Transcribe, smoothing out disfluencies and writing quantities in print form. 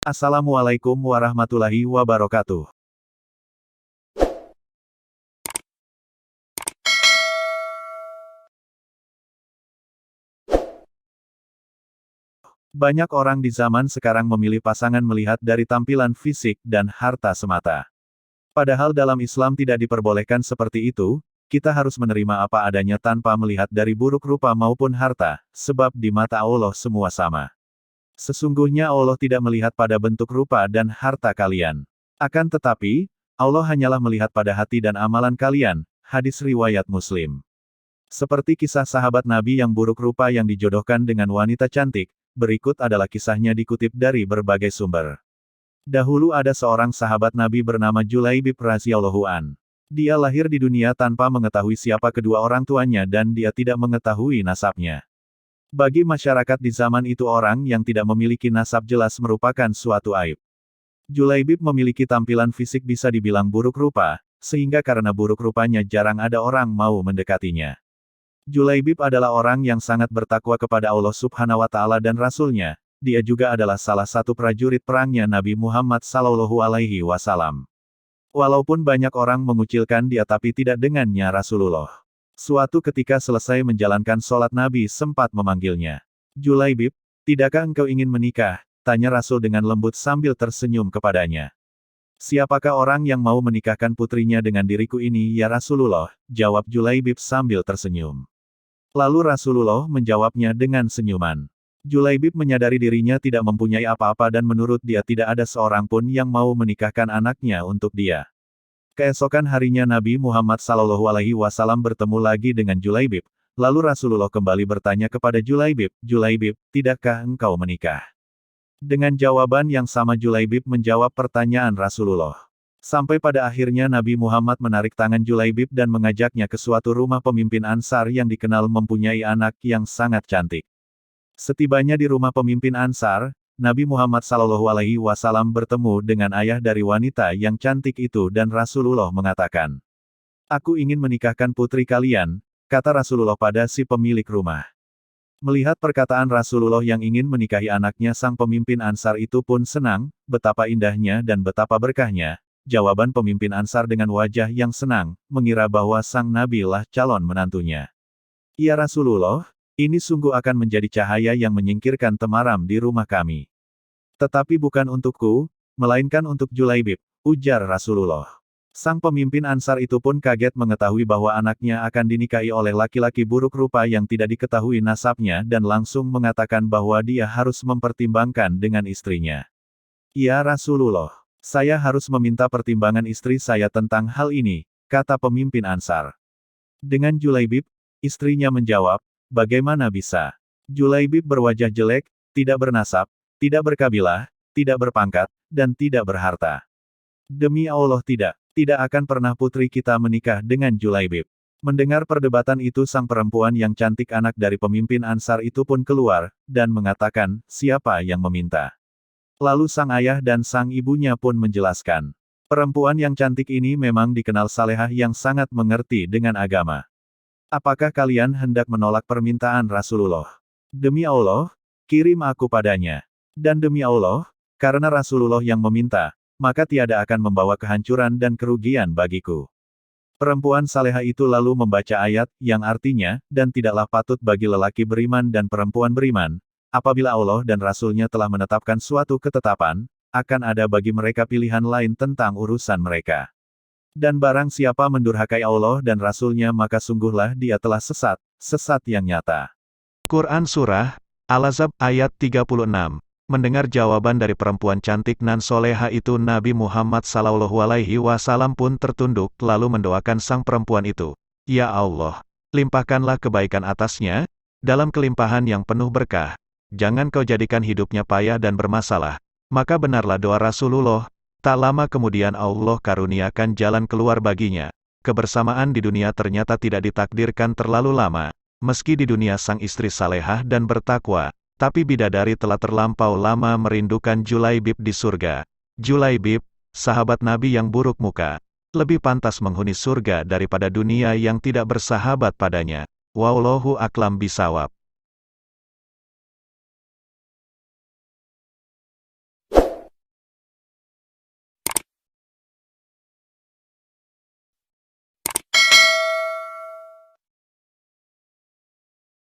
Assalamualaikum warahmatullahi wabarakatuh. Banyak orang di zaman sekarang memilih pasangan melihat dari tampilan fisik dan harta semata. Padahal dalam Islam tidak diperbolehkan seperti itu, kita harus menerima apa adanya tanpa melihat dari buruk rupa maupun harta, sebab di mata Allah semua sama. Sesungguhnya Allah tidak melihat pada bentuk rupa dan harta kalian. Akan tetapi, Allah hanyalah melihat pada hati dan amalan kalian, hadis riwayat Muslim. Seperti kisah sahabat Nabi yang buruk rupa yang dijodohkan dengan wanita cantik, berikut adalah kisahnya dikutip dari berbagai sumber. Dahulu ada seorang sahabat Nabi bernama Julaibib radhiyallahu an. Dia lahir di dunia tanpa mengetahui siapa kedua orang tuanya dan dia tidak mengetahui nasabnya. Bagi masyarakat di zaman itu orang yang tidak memiliki nasab jelas merupakan suatu aib. Julaibib memiliki tampilan fisik bisa dibilang buruk rupa, sehingga karena buruk rupanya jarang ada orang mau mendekatinya. Julaibib adalah orang yang sangat bertakwa kepada Allah Subhanahu wa Ta'ala dan Rasul-Nya. Dia juga adalah salah satu prajurit perangnya Nabi Muhammad Sallallahu Alaihi Wasallam. Walaupun banyak orang mengucilkan dia tapi tidak dengannya Rasulullah. Suatu ketika selesai menjalankan sholat Nabi sempat memanggilnya. Julaibib, tidakkah engkau ingin menikah? Tanya Rasul dengan lembut sambil tersenyum kepadanya. Siapakah orang yang mau menikahkan putrinya dengan diriku ini ya Rasulullah? Jawab Julaibib sambil tersenyum. Lalu Rasulullah menjawabnya dengan senyuman. Julaibib menyadari dirinya tidak mempunyai apa-apa dan menurut dia tidak ada seorang pun yang mau menikahkan anaknya untuk dia. Keesokan harinya Nabi Muhammad SAW bertemu lagi dengan Julaibib. Lalu Rasulullah kembali bertanya kepada Julaibib, Julaibib, tidakkah engkau menikah? Dengan jawaban yang sama Julaibib menjawab pertanyaan Rasulullah. Sampai pada akhirnya Nabi Muhammad menarik tangan Julaibib dan mengajaknya ke suatu rumah pemimpin Ansar yang dikenal mempunyai anak yang sangat cantik. Setibanya di rumah pemimpin Ansar, Nabi Muhammad SAW bertemu dengan ayah dari wanita yang cantik itu dan Rasulullah mengatakan, "Aku ingin menikahkan putri kalian," kata Rasulullah pada si pemilik rumah. Melihat perkataan Rasulullah yang ingin menikahi anaknya sang pemimpin Ansar itu pun senang, betapa indahnya dan betapa berkahnya. Jawaban pemimpin Ansar dengan wajah yang senang, mengira bahwa sang Nabi lah calon menantunya. Ya Rasulullah, ini sungguh akan menjadi cahaya yang menyingkirkan temaram di rumah kami. Tetapi bukan untukku, melainkan untuk Julaibib, ujar Rasulullah. Sang pemimpin Ansar itu pun kaget mengetahui bahwa anaknya akan dinikahi oleh laki-laki buruk rupa yang tidak diketahui nasabnya dan langsung mengatakan bahwa dia harus mempertimbangkan dengan istrinya. Ya Rasulullah, saya harus meminta pertimbangan istri saya tentang hal ini, kata pemimpin Ansar. Dengan Julaibib, istrinya menjawab, bagaimana bisa? Julaibib berwajah jelek, tidak bernasab, tidak berkabilah, tidak berpangkat, dan tidak berharta. Demi Allah tidak akan pernah putri kita menikah dengan Julaibib. Mendengar perdebatan itu sang perempuan yang cantik anak dari pemimpin Ansar itu pun keluar, dan mengatakan, siapa yang meminta? Lalu sang ayah dan sang ibunya pun menjelaskan. Perempuan yang cantik ini memang dikenal salehah yang sangat mengerti dengan agama. Apakah kalian hendak menolak permintaan Rasulullah? Demi Allah, kirim aku padanya. Dan demi Allah, karena Rasulullah yang meminta, maka tiada akan membawa kehancuran dan kerugian bagiku. Perempuan salehah itu lalu membaca ayat, yang artinya, dan tidaklah patut bagi lelaki beriman dan perempuan beriman, apabila Allah dan Rasul-Nya telah menetapkan suatu ketetapan, akan ada bagi mereka pilihan lain tentang urusan mereka. Dan barang siapa mendurhakai Allah dan Rasul-Nya maka sungguhlah dia telah sesat, sesat yang nyata. Quran Surah Al-Ahzab ayat 36. Mendengar jawaban dari perempuan cantik nan soleha itu Nabi Muhammad SAW pun tertunduk lalu mendoakan sang perempuan itu. Ya Allah, limpahkanlah kebaikan atasnya, dalam kelimpahan yang penuh berkah. Jangan kau jadikan hidupnya payah dan bermasalah. Maka benarlah doa Rasulullah. Tak lama kemudian Allah karuniakan jalan keluar baginya. Kebersamaan di dunia ternyata tidak ditakdirkan terlalu lama. Meski di dunia sang istri salehah dan bertakwa, tapi bidadari telah terlampau lama merindukan Julaibib di surga. Julaibib, sahabat Nabi yang buruk muka, lebih pantas menghuni surga daripada dunia yang tidak bersahabat padanya. Wallahu a'lam bishawab.